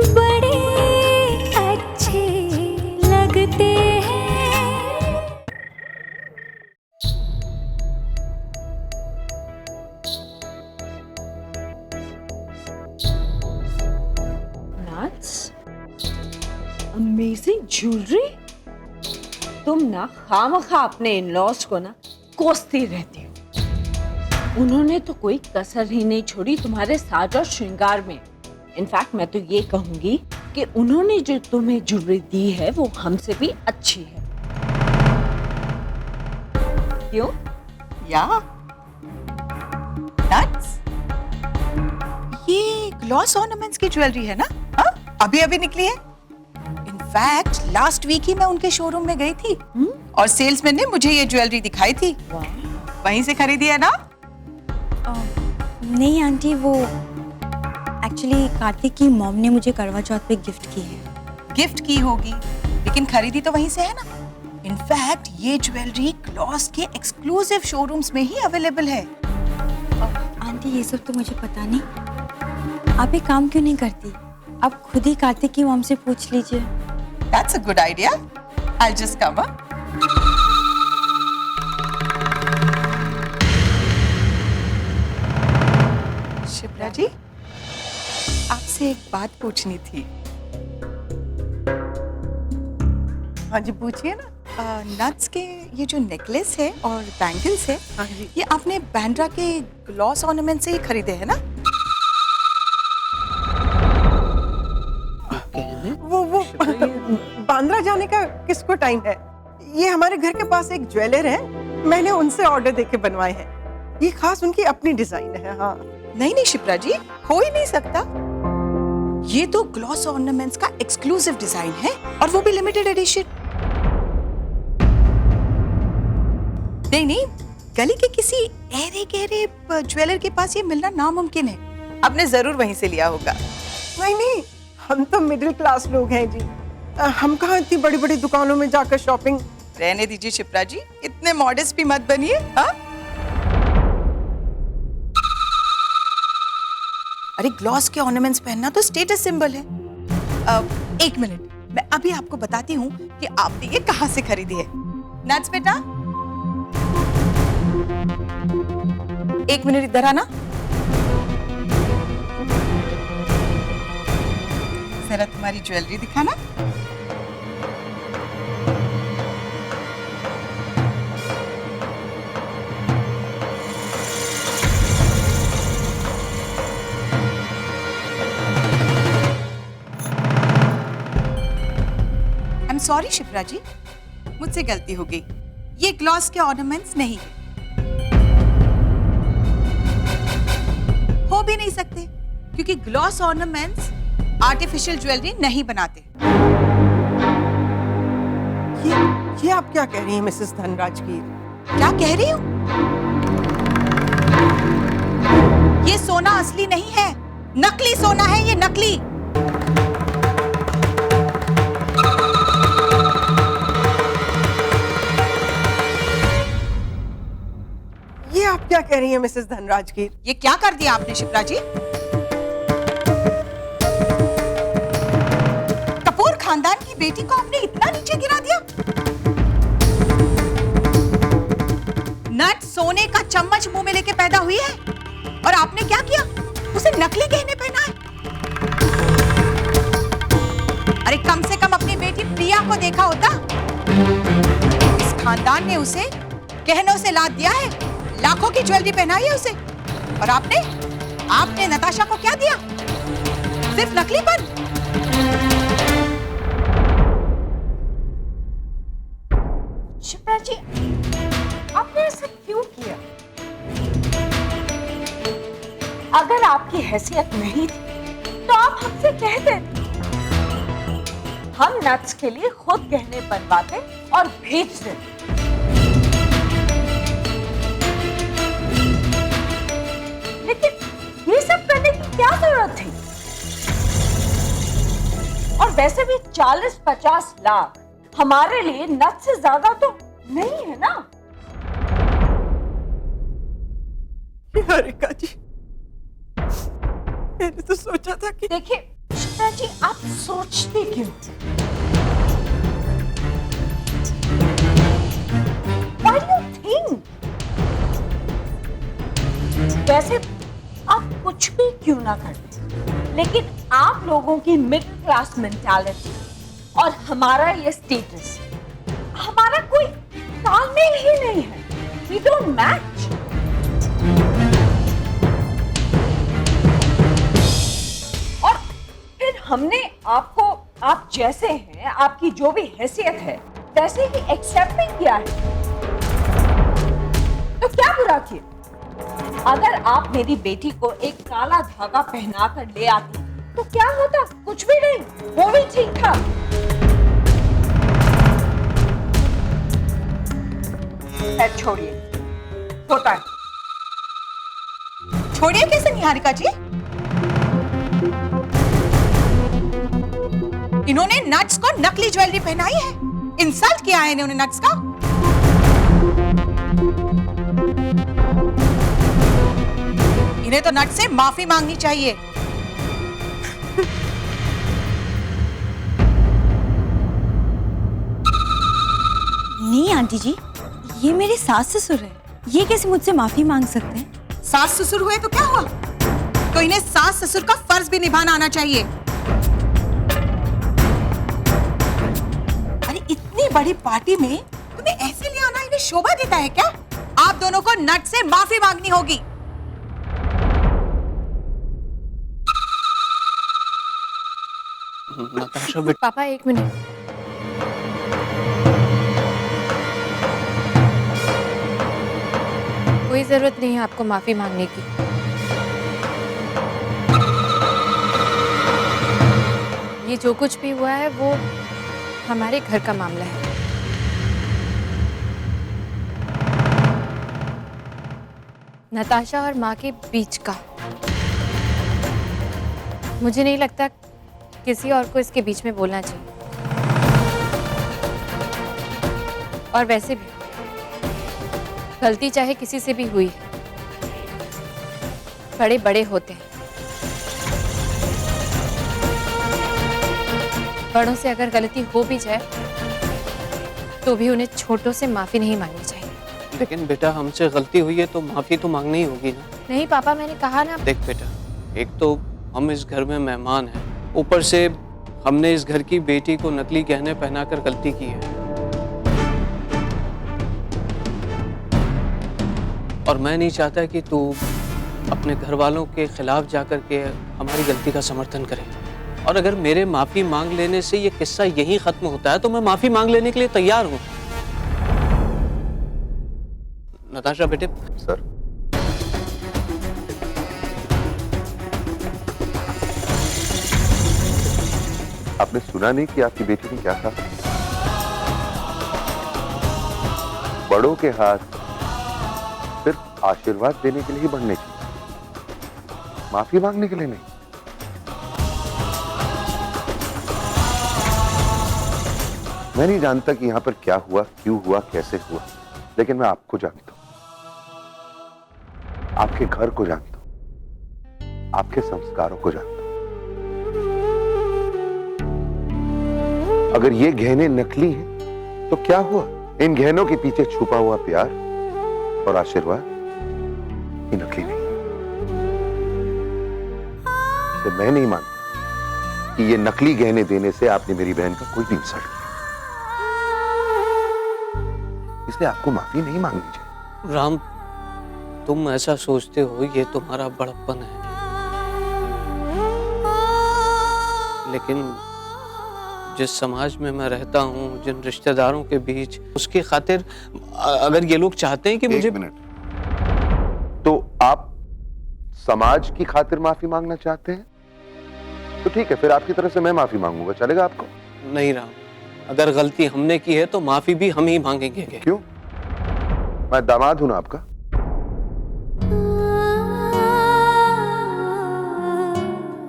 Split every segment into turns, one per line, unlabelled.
बड़े अच्छे लगते हैं।
Nuts, amazing jewellery. तुम ना खामखा अपने इन-लॉज को ना कोसती रहती हो। उन्होंने तो कोई कसर ही नहीं छोड़ी तुम्हारे साज और श्रृंगार में। इनफैक्ट मैं तो ये कहूंगी कि उन्होंने जो तुम्हें ज्वेलरी दी है वो हमसे भी अच्छी है। क्यों?
या नट्स, ये ग्लॉस ऑर्नामेंट्स की ज्वेलरी है ना? हाँ, अभी अभी निकली है। इनफैक्ट लास्ट वीक ही मैं उनके शोरूम में गई थी और सेल्समैन ने मुझे ये ज्वेलरी दिखाई थी। वहीं से खरीदी है ना?
नहीं आंटी, वो एक्चुअली कार्तिक की मॉम ने मुझे करवा चौथ पे गिफ्ट की है।
गिफ्ट की होगी, लेकिन खरीदी तो वहीं से है ना। इनफैक्ट ये ज्वेलरी ग्लॉस के एक्सक्लूसिव शोरूम्स में ही अवेलेबल है।
आंटी ये सब तो मुझे पता नहीं। आप एक काम क्यों नहीं करती, आप खुद ही कार्तिक की मॉम से पूछ लीजिए।
That's a good idea. I'll just come up. Shipra जी, आपसे एक बात पूछनी थी। हाँ जी, पूछिए ना। नट्स के ये जो नेकलेस है और बैंगल्स है, हाँ जी, ये आपने बैंड्रा के ग्लॉस ऑर्नामेंट से ही खरीदे हैं ना?
वो बांद्रा जाने का किसको टाइम है? ये हमारे घर के पास एक ज्वेलर है, मैंने उनसे ऑर्डर देके बनवाए हैं। ये खास उनकी अपनी डिजाइन है। हाँ
नहीं नहीं शिप्रा जी, हो ही नहीं सकता। ये तो ग्लॉस ऑर्नामेंट्स का एक्सक्लूसिव डिजाइन है और वो भी लिमिटेड एडिशन। नहीं नहीं, गली के किसी ऐरे गहरे ज्वेलर के पास ये मिलना नामुमकिन है। आपने जरूर वहीं से लिया होगा।
नहीं नहीं, हम तो मिडिल क्लास लोग हैं जी। हम कहाँ इतनी बड़ी बड़ी दुकानों में जाकर शॉपिंग।
रहने दीजिए शिप्रा जी, इतने मॉडेस्ट भी मत बनिए। हाँ, अरे ग्लॉस के ऑर्नामेंट्स पहनना तो स्टेटस सिंबल है। एक मिनट, मैं अभी आपको बताती हूँ कि आपने ये कहाँ से खरीदी है। नट्स बेटा, एक मिनट इधर आना। जरा तुम्हारी ज्वेलरी दिखाना। आई एम सॉरी शिप्रा जी, मुझसे गलती हो गई। ये ग्लॉस के ऑर्नामेंट्स नहीं है, हो भी नहीं सकते, क्योंकि ग्लॉस ऑर्नामेंट्स आर्टिफिशियल ज्वेलरी नहीं बनाते।
ये आप क्या कह रही हैं मिसेस धनराजगीर?
क्या कह रही हूँ? ये सोना असली नहीं है, नकली सोना है ये, नकली।
ये आप क्या कह रही हैं मिसेस धनराजगीर?
ये क्या कर दिया आपने शिप्रा जी? कपूर खानदान की बेटी को आपने इतना नीचे गिरा दिया। नट सोने का चम्मच मुंह में लेके पैदा हुई है और आपने क्या किया? उसे नकली गहने पहनाए। अरे कम से कम अपनी बेटी प्रिया को देखा होता। इस खानदान ने उसे गहनों से लाद दिया है, लाखों की ज्वेलरी पहनाई है उसे, और आपने नताशा को क्या दिया? सिर्फ नकलीपन।
शिप्रा जी, आपने ऐसा क्यों किया? अगर आपकी हैसियत नहीं थी तो आप हमसे कह देते। हम नट्स के लिए खुद गहने बनवाते और भेज देते। लेकिन ये सब करने की क्या जरूरत थी? और वैसे भी 40-50 लाख हमारे लिए नट्स से ज्यादा तो नहीं है ना?
हारिका जी, मैंने तो सोचा था कि
देखिए शिप्रा जी, आप सोचती क्यों? Why do you think? वैसे आप कुछ भी क्यों ना करते, लेकिन आप लोगों की मिडिल क्लास मेंटालिटी और हमारा ये स्टेटस, हमारा कोई तालमेल ही नहीं है। We don't match. और फिर हमने आपको आप जैसे हैं, आपकी जो भी हैसियत है वैसे ही एक्सेप्ट नहीं किया है, तो क्या बुरा किया? अगर आप मेरी बेटी को एक काला धागा पहनाकर ले आती तो क्या होता? कुछ भी नहीं, वो भी ठीक था। खैर छोड़िए, होता है।
छोड़िए कैसे निहारिका जी? इन्होंने नट्स को नकली ज्वेलरी पहनाई है, इंसल्ट किया है इन्होंने नट्स का। इन्हें तो नट्स से माफी मांगनी चाहिए।
नहीं आंटी जी, ये मेरे सास ससुर है, ये कैसे मुझसे माफी मांग सकते हैं?
सास ससुर हुए तो क्या हुआ? तो इन्हें सास ससुर का फर्ज भी निभाना आना चाहिए। अरे इतनी बड़ी पार्टी में तुम्हें ऐसे ले आना इन्हें शोभा देता है क्या? आप दोनों को नट से माफी मांगनी होगी।
नताशा बेटा,
पापा एक मिनट। कोई जरूरत नहीं है आपको माफी मांगने की। ये जो कुछ भी हुआ है वो हमारे घर का मामला है। नताशा और माँ के बीच का। मुझे नहीं लगता किसी और को इसके बीच में बोलना चाहिए। और वैसे भी गलती चाहे किसी से भी हुई, बड़े बड़े होते हैं। बड़ों से अगर गलती हो भी जाए तो भी उन्हें छोटों से माफी नहीं मांगनी चाहिए।
लेकिन बेटा हमसे गलती हुई है तो माफी तो मांगनी ही होगी ना।
नहीं पापा, मैंने कहा ना।
देख बेटा, एक तो हम इस घर में मेहमान हैं, ऊपर से हमने इस घर की बेटी को नकली गहने पहनाकर गलती की है। और मैं नहीं चाहता कि तू अपने घर वालों के खिलाफ जाकर के हमारी गलती का समर्थन करे। और अगर मेरे माफी मांग लेने से ये किस्सा यहीं खत्म होता है तो मैं माफी मांग लेने के लिए तैयार हूं। नताशा बेटे।
सर, आपने सुना नहीं कि आपकी बेटी ने क्या कहा? बड़ों के हाथ सिर्फ आशीर्वाद देने के लिए ही बढ़ने चाहिए, माफी मांगने के लिए नहीं। मैं नहीं जानता कि यहां पर क्या हुआ, क्यों हुआ, कैसे हुआ, लेकिन मैं आपको जानता हूं, आपके घर को जानता हूं, आपके संस्कारों को जानता हूं। अगर ये गहने नकली हैं, तो क्या हुआ? इन गहनों के पीछे छुपा हुआ प्यार और आशीर्वाद ये नकली नहीं। तो मैं नहीं मानता कि ये नकली गहने देने से आपने मेरी बहन का कोई भी इंसल्ट किया, इसलिए आपको माफी नहीं मांगनी चाहिए।
राम, तुम ऐसा सोचते हो ये तुम्हारा बड़प्पन है, लेकिन जिस समाज में मैं रहता हूँ, जिन रिश्तेदारों के बीच, उसकी खातिर अगर ये लोग चाहते हैं कि मुझे।
एक मिनट, तो आप समाज की खातिर माफी मांगना चाहते हैं? तो ठीक है, फिर आपकी तरफ से मैं माफी मांगूंगा, चलेगा आपको?
नहीं राम, अगर गलती हमने की है तो माफी भी हम ही मांगेंगे।
क्यों? मैं दामाद हूं ना आपका।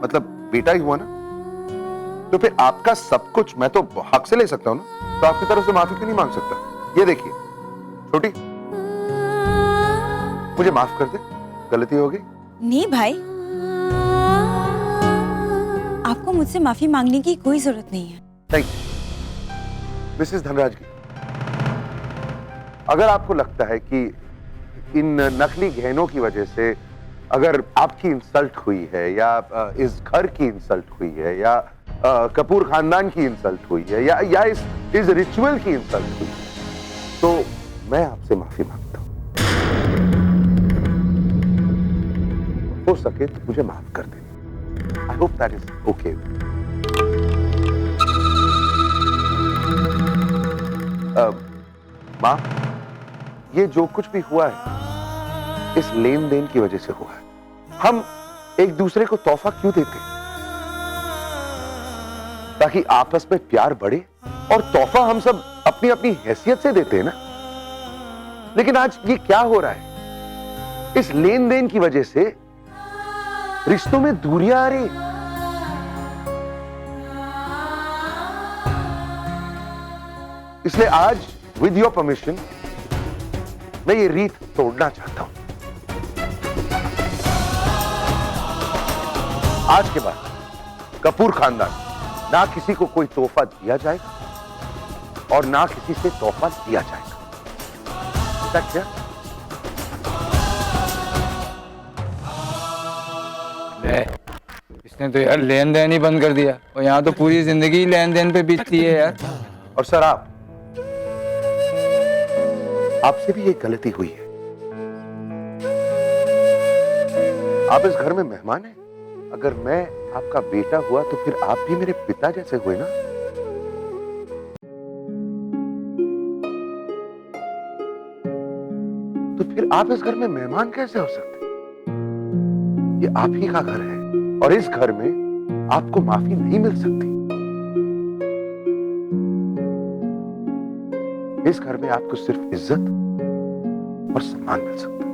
मतलब बेटा ही हुआ ना, तो फिर आपका सब कुछ मैं तो हक से ले सकता हूं ना, तो आपकी तरफ से माफी क्यों नहीं मांग सकता? ये देखिए छोटी, मुझे माफ कर दे, गलती हो गई।
नहीं भाई, आपको मुझसे माफी मांगने की कोई जरूरत नहीं है।
थैंक यू मिसेस धनराज की। अगर आपको लगता है कि इन नकली गहनों की वजह से अगर आपकी इंसल्ट हुई है या इस घर की इंसल्ट हुई है या कपूर खानदान की इंसल्ट हुई है या इस रिचुअल की इंसल्ट हुई है, तो मैं आपसे माफी मांगता हूं। हो सके तो मुझे माफ कर देना। I hope that is okay. मां, ये जो कुछ भी हुआ है इस लेन देन की वजह से हुआ है। हम एक दूसरे को तोहफा क्यों देते हैं? ताकि आपस में प्यार बढ़े, और तोहफा हम सब अपनी अपनी हैसियत से देते हैं ना। लेकिन आज ये क्या हो रहा है? इस लेन देन की वजह से रिश्तों में दूरियां आ रही। इसलिए आज विद योर परमिशन मैं ये रीत तोड़ना चाहता हूं। आज के बाद कपूर खानदान ना किसी को कोई तोहफा दिया जाएगा और ना किसी से तोहफा दिया जाएगा। क्या?
इसने तो यार लेन देन ही बंद कर दिया, और यहाँ तो पूरी जिंदगी लेन देन पे बीतती है यार।
और सर आपसे भी ये गलती हुई है। आप इस घर में मेहमान हैं। अगर मैं आपका बेटा हुआ तो फिर आप भी मेरे पिता जैसे हुए ना। तो फिर आप इस घर में मेहमान कैसे हो सकते? ये आप ही का घर है और इस घर में आपको माफी नहीं मिल सकती। इस घर में आपको सिर्फ इज्जत और सम्मान मिल सकता है।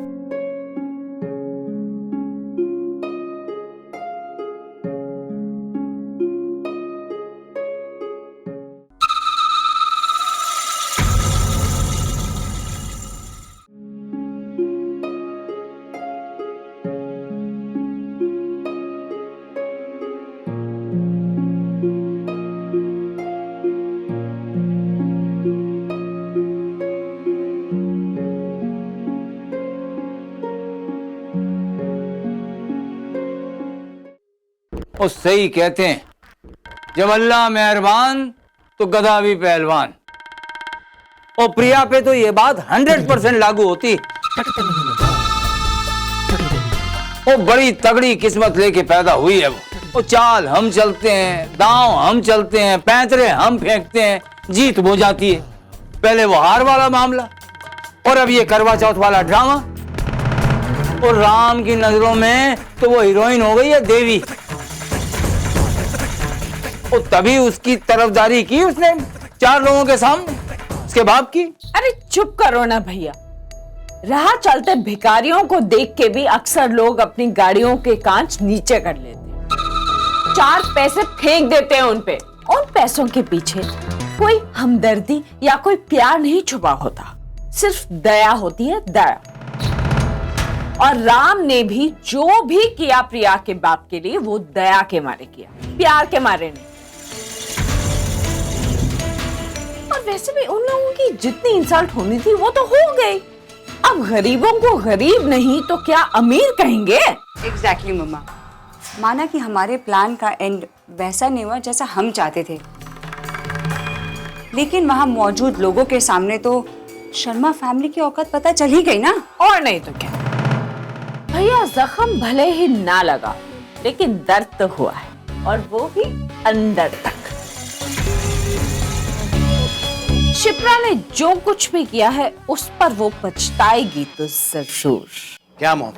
और सही कहते हैं, जब अल्लाह मेहरबान तो गधा भी पहलवान। और प्रिया पे तो ये बात 100% लागू होती। वो बड़ी तगड़ी किस्मत लेके पैदा हुई है वो चाल हम चलते हैं, दांव हम चलते हैं, पैंतरे हम फेंकते हैं, जीत हो जाती है। पहले वो हार वाला मामला और अब ये करवा चौथ वाला ड्रामा। और राम की नजरों में तो वो हीरोइन हो गई है देवी। और तभी उसकी तरफदारी की उसने 4 लोगों के सामने, उसके बाप की।
अरे चुप करो ना भैया। राह चलते भिखारियों को देख के भी अक्सर लोग अपनी गाड़ियों के कांच नीचे कर लेते हैं, 4 पैसे फेंक देते हैं उन पे। उन पैसों के पीछे कोई हमदर्दी या कोई प्यार नहीं छुपा होता, सिर्फ दया होती है, दया। और राम ने भी जो भी किया प्रिया के बाप के लिए वो दया के मारे किया, प्यार के मारे नहीं। और वैसे भी उन लोगों की जितनी इंसल्ट होनी थी वो तो हो गई। अब गरीबों को गरीब नहीं तो क्या अमीर कहेंगे?
एग्जैक्टली मम्मा। माना कि हमारे प्लान का एंड वैसा नहीं हुआ जैसा हम चाहते थे, लेकिन वहां मौजूद लोगों के सामने तो शर्मा फैमिली की औकात पता चल ही गई ना।
और नहीं तो क्या भैया, जख्म भले ही ना लगा लेकिन दर्द तो हुआ है, और वो भी अंदर तक। शिप्रा ने जो कुछ भी किया है उस पर वो पछताएगी तो जरूर।
क्या मॉम,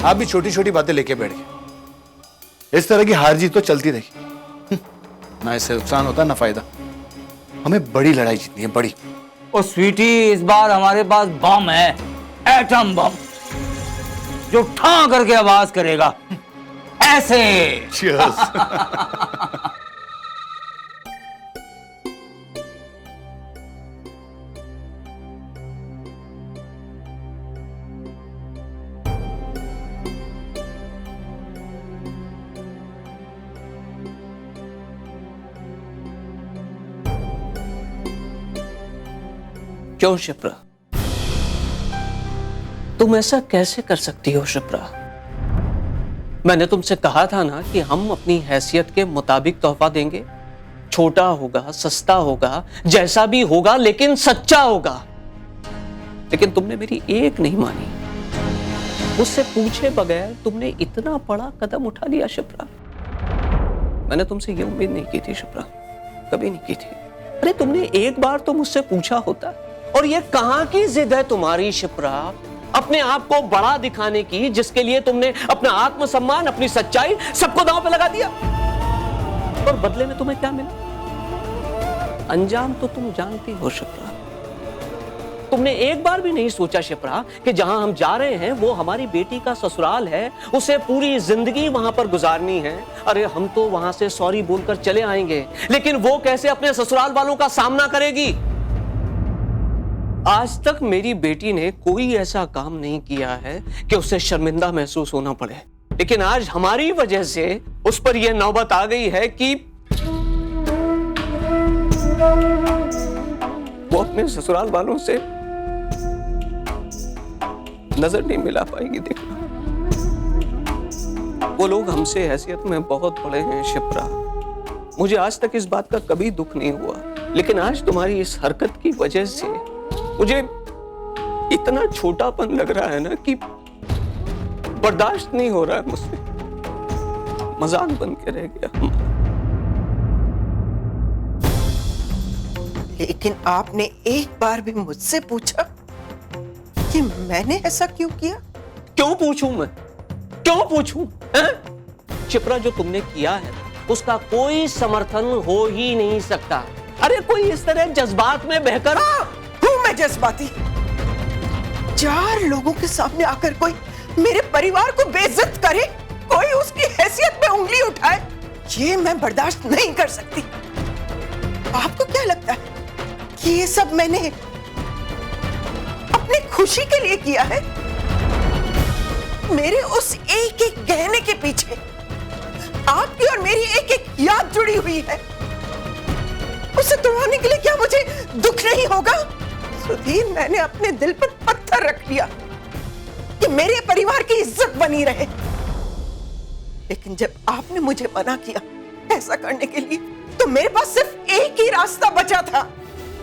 आप भी छोटी छोटी बातें लेके बैठ गए। इस तरह की हार जीत तो चलती रही, ना इससे नुकसान होता ना फायदा। हमें बड़ी लड़ाई जीतनी है, बड़ी।
और स्वीटी, इस बार हमारे पास बम है, एटम बम, जो ठा करके आवाज करेगा ऐसे।
क्यों शिप्रा? तुम ऐसा कैसे कर सकती हो शिप्रा? मैंने तुमसे कहा था ना कि हम अपनी हैसियत के मुताबिक तोहफा देंगे। छोटा होगा, सस्ता होगा, जैसा भी होगा, लेकिन सच्चा होगा। लेकिन तुमने मेरी एक नहीं मानी। मुझसे पूछे बगैर तुमने इतना बड़ा कदम उठा लिया शिप्रा। मैंने तुमसे ये उम्मीद नहीं की थी शिप्रा, कभी नहीं की थी। अरे तुमने एक बार तो मुझसे पूछा होता। और ये कहां की जिद है तुम्हारी शिप्रा, अपने आप को बड़ा दिखाने की, जिसके लिए तुमने अपना आत्मसम्मान, अपनी सच्चाई सबको दांव पे लगा दिया। और बदले में तुम्हें क्या मिला? अंजाम तो तुम जानती हो शिप्रा। तुमने एक बार भी नहीं सोचा शिप्रा कि जहां हम जा रहे हैं वो हमारी बेटी का ससुराल है, उसे पूरी जिंदगी वहां पर गुजारनी है। अरे हम तो वहां से सॉरी बोलकर चले आएंगे, लेकिन वो कैसे अपने ससुराल वालों का सामना करेगी? आज तक मेरी बेटी ने कोई ऐसा काम नहीं किया है कि उसे शर्मिंदा महसूस होना पड़े, लेकिन आज हमारी वजह से उस पर यह नौबत आ गई है कि वो अपने ससुराल वालों से नजर नहीं मिला पाएगी। देखना, वो लोग हमसे हैसियत में बहुत बड़े हैं शिप्रा। मुझे आज तक इस बात का कभी दुख नहीं हुआ, लेकिन आज तुम्हारी इस हरकत की वजह से मुझे इतना छोटापन लग रहा है ना कि बर्दाश्त नहीं हो रहा है मुझसे। मजाक बन के रह गया।
लेकिन आपने एक बार भी मुझसे पूछा कि मैंने ऐसा क्यों किया?
क्यों पूछूं मैं? क्यों पूछूं? शिप्रा, जो तुमने किया है उसका कोई समर्थन हो ही नहीं सकता। अरे कोई इस तरह जज्बात में बहकर
हूं मैं जज्बाती? 4 लोगों के सामने आकर कोई मेरे परिवार को बेइज्जत करे, कोई उसकी हैसियत में उंगली उठाए, ये मैं बर्दाश्त नहीं कर सकती। आपको क्या लगता है कि ये सब मैंने अपनी खुशी के लिए किया है? मेरे उस एक एक गहने के पीछे आपकी और मेरी एक एक याद जुड़ी हुई है। उसे तोड़वाने के लिए क्या मुझे दुख नहीं होगा? सुधीर, मैंने अपने दिल पर पत्थर रख लिया कि मेरे परिवार की इज्जत बनी रहे, लेकिन जब आपने मुझे मना किया ऐसा करने के लिए, तो मेरे पास सिर्फ एक ही रास्ता बचा था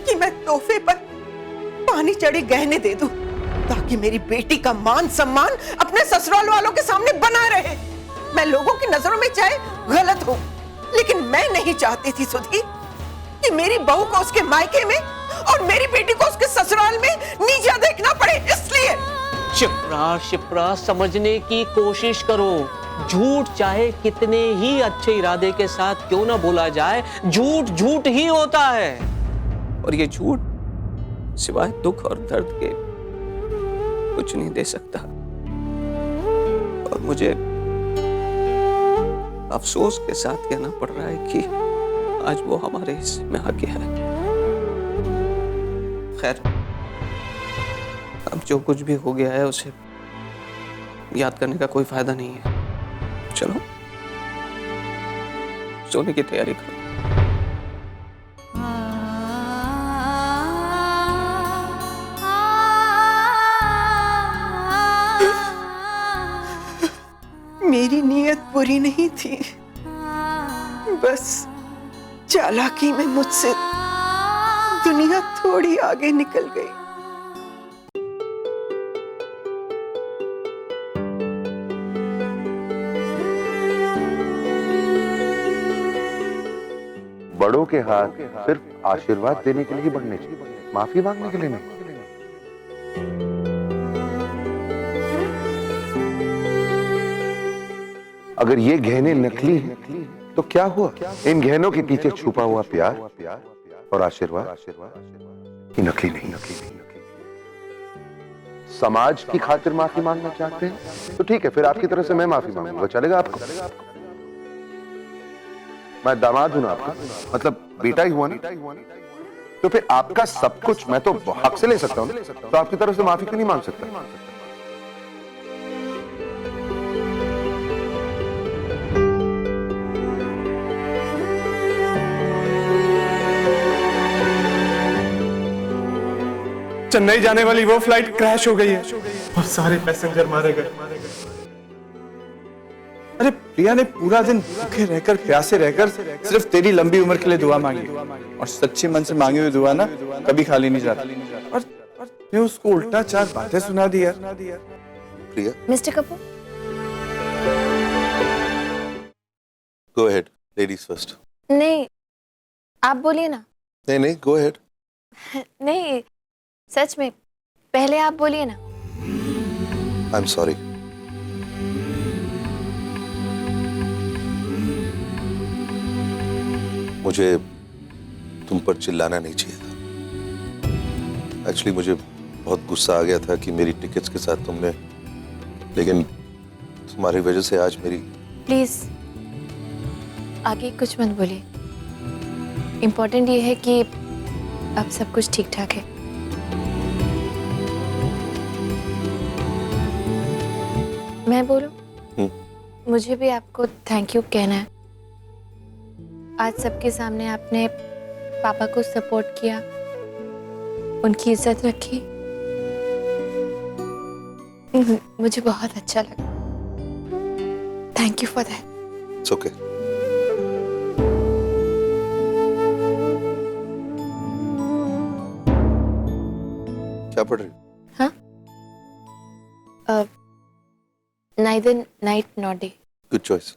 कि मैं तोहफे पर पानी चढ़े गहने दे दूं, ताकि मेरी बेटी का मान सम्मान अपने ससुराल वालों के सामने बना रहे। मैं लोगों की नजरों में चाहे गलत हो, लेकिन मैं नहीं चाहती थी सुधीर कि मेरी बहू को उसके मायके में और मेरी बेटी को उसके ससुराल में नीचा देखना पड़े। इसलिए
शिप्रा, समझने की कोशिश करो। झूठ चाहे कितने ही अच्छे इरादे के साथ क्यों ना बोला जाए, झूठ झूठ ही होता है। और ये झूठ सिवाय दुख और दर्द के कुछ नहीं दे सकता। और मुझे अफसोस के साथ कहना पड़ रहा है कि आज वो हमारे हिस्से में आ गया है। खैर, अब जो कुछ भी हो गया है उसे याद करने का कोई फायदा नहीं है। चलो सोने की तैयारी करो।
मेरी नीयत बुरी नहीं थी, बस चालाकी में मुझसे दुनिया थोड़ी आगे निकल गई।
बड़ों के हाथ सिर्फ आशीर्वाद देने के लिए ही बढ़ने चाहिए, माफी मांगने के लिए नहीं। अगर ये गहने नकली हैं, तो क्या हुआ? इन गहनों के पीछे छुपा हुआ प्यार और आशीर्वाद ये नकली नहीं। समाज की खातिर माफी मांगना चाहते हैं तो ठीक है, फिर आपकी तरफ से मैं माफी मांगूंगा, चलेगा आपको? मैं दामाद हूं ना आपका, मतलब बेटा ही हुआ ना, तो फिर आपका सब कुछ मैं तो हक से ले सकता हूं, तो आपकी तरफ से माफी क्यों नहीं मांग सकता?
चेन्नई जाने वाली वो फ्लाइट क्रैश हो गई है और सारे पैसेंजर मारे गए। अरे प्रिया ने पूरा दिन भूखे रहकर प्यासे रहकर सिर्फ तेरी लंबी उम्र के लिए दुआ मांगी, और सच्चे मन से मांगी हुई दुआ ना कभी खाली नहीं जाती। और ने उसको उल्टा 4 बातें सुना दी यार।
Priya,
mister Kapoor,
go ahead, ladies first.
नहीं आप बोलिए ना।
नहीं नहीं, गो अहेड।
नहीं सच में, पहले आप बोलिए ना।
I am sorry. मुझे तुम पर चिल्लाना नहीं चाहिए था। एक्चुअली मुझे बहुत गुस्सा आ गया था कि मेरी टिकट्स के साथ तुमने, लेकिन तुम्हारी वजह से आज मेरी।
प्लीज आगे कुछ मत बोलिए। इम्पोर्टेंट ये है कि अब सब कुछ ठीक ठाक है। मैं बोलूं? मुझे भी आपको थैंक यू कहना है। आज सबके सामने आपने पापा को सपोर्ट किया, उनकी इज्जत रखी, मुझे बहुत अच्छा लगा। Thank you for that.
It's okay. क्या पढ़ रही हो?
हाँ? Neither night nor day.
Good choice.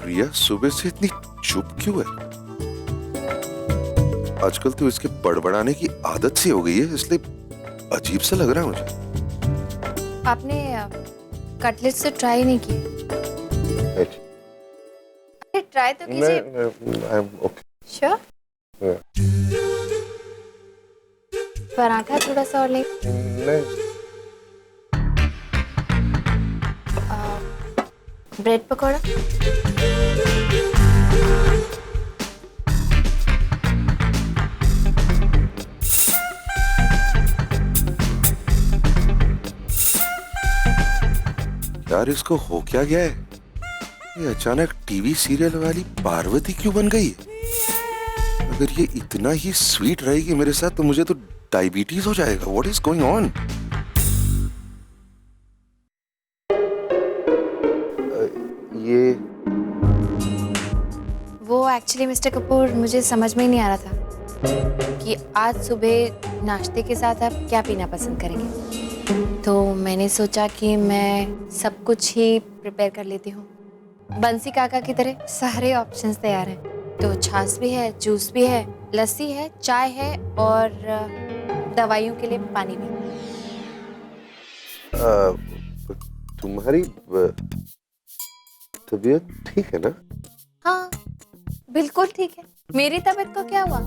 Priya सुबह से इतनी चुप क्यों है? आजकल तो इसके बड़बड़ाने की आदत सी हो गई है, इसलिए अजीब सा लग रहा है मुझे।
आपने कटलेट से ट्राई नहीं किए? अरे ट्राई तो कीजिए।
I am okay.
Sure? Paratha थोड़ा सा और ले। ब्रेड पकौड़ा?
यार इसको हो क्या गया है? ये अचानक टीवी सीरियल वाली पार्वती क्यों बन गई है? अगर ये इतना ही स्वीट रहेगी मेरे साथ तो मुझे तो डायबिटीज हो जाएगा। What is going on? ये
वो एक्चुअली मिस्टर कपूर मुझे समझ में ही नहीं आ रहा था कि आज सुबह नाश्ते के साथ आप क्या पीना पसंद करेंगे, तो मैंने सोचा कि मैं सब कुछ ही प्रिपेयर कर लेती हूँ। बंसी काका की तरह सारे ऑप्शंस तैयार हैं, तो छाछ भी है, जूस भी है, लस्सी है, चाय है और दवाइयों के लिए पानी भी।
तुम्हारी तबीयत ठीक है ना?
हाँ बिल्कुल ठीक है। मेरी तबीयत को क्या हुआ?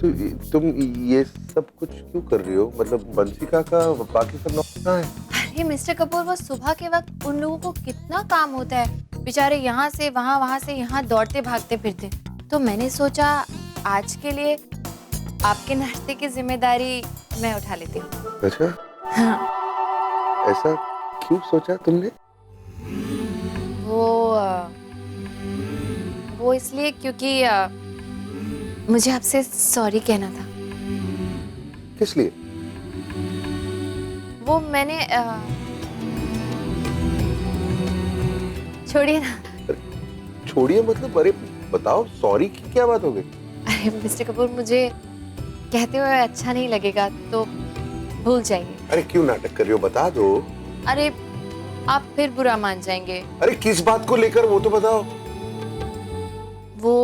तो तुम ये सब कुछ क्यों कर रही हो? मतलब बंसी काका बाकी सब लोग कहाँ हैं?
अरे मिस्टर कपूर, वो सुबह के वक्त उन लोगों को कितना काम होता है, बेचारे यहाँ से वहाँ, वहाँ से यहाँ दौड़ते भागते फिरते। तो मैंने सोचा आज के लिए आपके नाश्ते की जिम्मेदारी मैं उठा लेती हूँ।
अच्छा?
हाँ।
ऐसा क्यों सोचा तुमने?
वो इसलिए क्योंकि मुझे आपसे सॉरी कहना था।
किस लिए?
वो मैंने छोड़िए ना।
छोड़िए मतलब? अरे बताओ, सॉरी की क्या बात हो गई?
अरे मिस्टर कपूर, मुझे कहते हुए अच्छा नहीं लगेगा तो भूल जाइए।
अरे क्यों नाटक कर रही हो, बता दो।
अरे आप फिर बुरा मान जाएंगे।
अरे किस बात को लेकर वो तो बताओ।
वो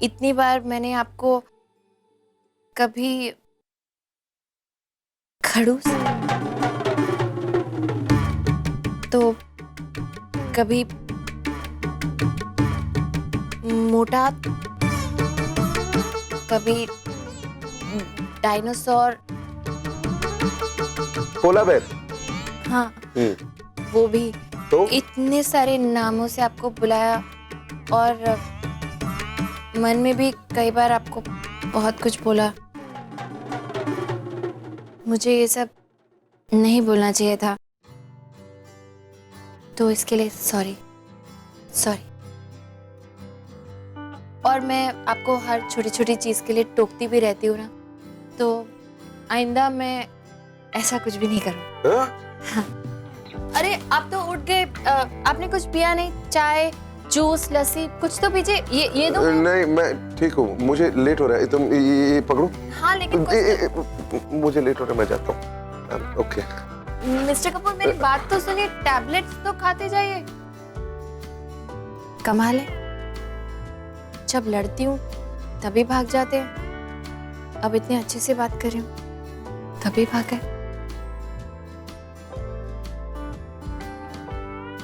इतनी बार मैंने आपको कभी खड़ूस तो कभी मोटा, कभी डायनासोर,
पोला बेर।
हाँ वो भी।
तो
इतने सारे नामों से आपको बुलाया और मन में भी कई बार आपको बहुत कुछ बोला। मुझे ये सब नहीं बोलना चाहिए था, तो इसके लिए सॉरी। और मैं आपको हर छोटी छोटी चीज के लिए टोकती भी रहती हूँ ना, तो आइंदा मैं ऐसा कुछ भी नहीं करूँ। हाँ। अरे आप तो उठ गए, आपने कुछ पिया नहीं? चाय, जूस, लस्सी कुछ तो पीजिए। ये दो।
नहीं मैं ठीक हूँ, मुझे लेट हो रहा है। तुम ये पकड़ो।
हाँ लेकिन
मुझे लेट हो रहा है, मैं जाता हूँ। ओके
मिस्टर कपूर, मेरी बात तो सुनिए, टैबलेट्स तो खाते जाइए। कमाल है, जब लड़ती हूँ तभी भाग जाते हैं, अब इतने अच्छे से बात कर रही हूँ तभी भाग गए।